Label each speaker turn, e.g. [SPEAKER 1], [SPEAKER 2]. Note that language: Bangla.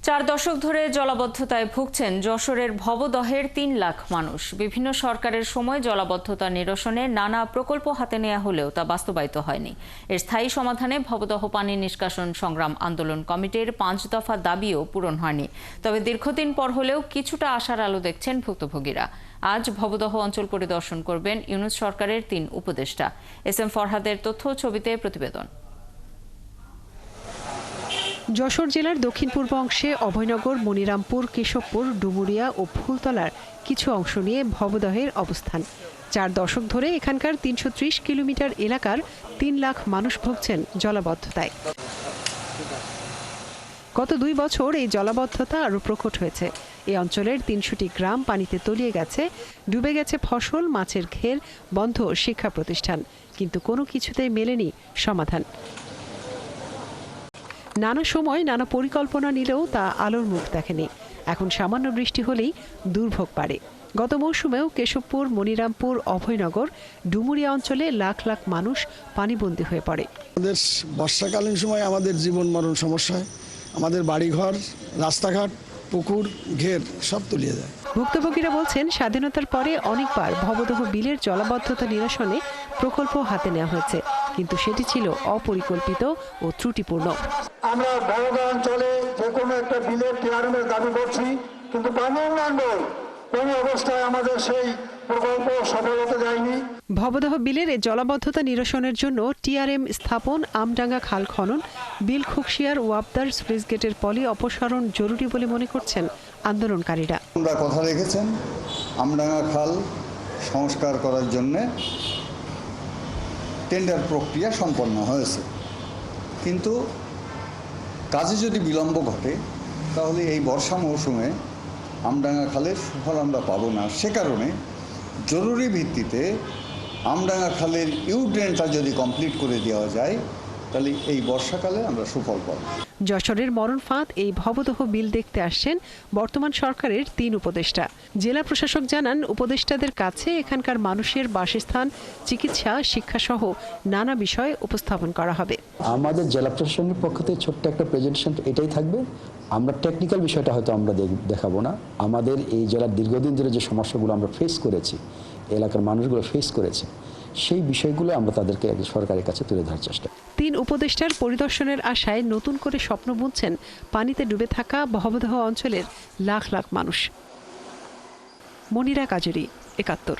[SPEAKER 1] 4 দশক ধরে জলাবদ্ধতায় ভুগছেন যশোরের ভবদহের 3 লাখ মানুষ। বিভিন্ন সরকারের সময় জলাবদ্ধতা নিরসনে নানা প্রকল্প হাতে নেওয়া হলেও তা বাস্তবায়িত হয়নি। এর স্থায়ী সমাধানে ভবদহ পানি নিষ্কাশন সংগ্রাম আন্দোলন কমিটির 5 দফা দাবিও পূরণ হয়নি। তবে দীর্ঘদিন পর হলেও কিছুটা আশার আলো দেখছেন ভুক্তভোগীরা। আজ ভবদহ অঞ্চল পরিদর্শন করবেন ইউনূস সরকারের 3 উপদেষ্টা। এস.এম. ফরহাদের তথ্য ছবিতে প্রতিবেদন।
[SPEAKER 2] যশোর জেলার দক্ষিণ পূর্ব অংশে অভয়নগর, মনিরামপুর, কেশবপুর, ডুমুরিয়া ও ফুলতলার কিছু অংশ নিয়ে ভবদহের অবস্থান। 4 দশক ধরে এখানকার 330 কিলোমিটার এলাকার 3 লাখ মানুষ ভুগছেন জলাবদ্ধতায়। গত 2 বছর এই জলাবদ্ধতা আরও প্রকট হয়েছে। এই অঞ্চলের 300টি গ্রাম পানিতে তলিয়ে গেছে, ডুবে গেছে ফসল, মাছের ঘের, বন্ধ শিক্ষা প্রতিষ্ঠান। কিন্তু কোনো কিছুতেই মেলেনি সমাধান। নানা সময় নানা পরিকল্পনা নিলেও তা আলোর মুখ দেখেনি। এখন সামান্য বৃষ্টি হলেই দুর্ভোগ বাড়ে। গত মৌসুমেও কেশবপুর, মনিরামপুর, অভয়নগর, ডুমুরিয়া অঞ্চলে লাখ লাখ মানুষ পানিবন্দী হয়ে পড়ে।
[SPEAKER 3] আমাদের বর্ষাকালীন সময় আমাদের জীবন মরণ সমস্যায় আমাদের বাড়িঘর, রাস্তাঘাট, পুকুর, ঘের সব তলিয়ে যায়।
[SPEAKER 2] ভুক্তভোগীরা বলছেন, স্বাধীনতার পরে অনেকবার ভবদহ বিলের জলাবদ্ধতা নিরসনে প্রকল্প হাতে নেওয়া হয়েছে, কিন্তু সেটি ছিল অপরিকল্পিত ও ত্রুটিপূর্ণ।
[SPEAKER 4] আমরা ভবদহ অঞ্চলে যে কোনো একটা বিলের টিআরএমের দাবি করছি, কিন্তু পানি উন্নয়ন কোন অবস্থায় আমাদের সেই প্রকল্প সফল হতে যায়নি।
[SPEAKER 2] ভবদহ বিলের এই জলাবদ্ধতা নিরসনের জন্য টিআরএম স্থাপন, আমডাঙ্গা খাল খনন, বিল খুকশিয়ার ওয়াবদার স্লুইস গেটের পলি অপসারণ জরুরি বলে মনে করছেন আন্দোলনকারীরা।
[SPEAKER 5] আমরা কথা রেখেছেন আমডাঙ্গা খাল সংস্কার করার জন্য টেন্ডার প্রক্রিয়া সম্পন্ন হয়েছে, কিন্তু কাজে যদি বিলম্ব ঘটে তাহলে এই বর্ষা মৌসুমে আমডাঙ্গা খালের সুফল আমরা পাবো না। সে কারণে জরুরি ভিত্তিতে আমডাঙ্গা খালের ড্রেনটা যদি কমপ্লিট করে দেওয়া যায় তাহলে এই বর্ষাকালে আমরা সুফল পাব।
[SPEAKER 2] যশোরের মরণ ফাঁদ এই ভবদহ বিল দেখতে আসছেন বর্তমান সরকারের 3 উপদেষ্টা। জেলা প্রশাসক জানান, উপদেষ্টাদের কাছে এখানকার মানুষের বাসস্থান, চিকিৎসা, শিক্ষাসহ নানা বিষয় উপস্থাপন করা হবে।
[SPEAKER 6] আমাদের জেলা প্রশাসনের পক্ষ থেকে ছোট্ট একটা প্রেজেন্টেশন এটাই থাকবে। আমরা টেকনিক্যাল বিষয়টা হয়তো আমরা দেখাবো না। আমাদের এই জেলার দীর্ঘদিন ধরে যে সমস্যাগুলো আমরা ফেস করেছি, এলাকার মানুষগুলো ফেস করেছে, সেই বিষয়গুলো আমরা তাদেরকে সরকারের কাছে তুলে ধরার চেষ্টা।
[SPEAKER 2] 3 উপদেষ্টার পরিদর্শনের আশায় নতুন করে স্বপ্ন বুনছেন পানিতে ডুবে থাকা ভবদহ অঞ্চলের লাখ লাখ মানুষ। মনিরা কাজুরি, 71।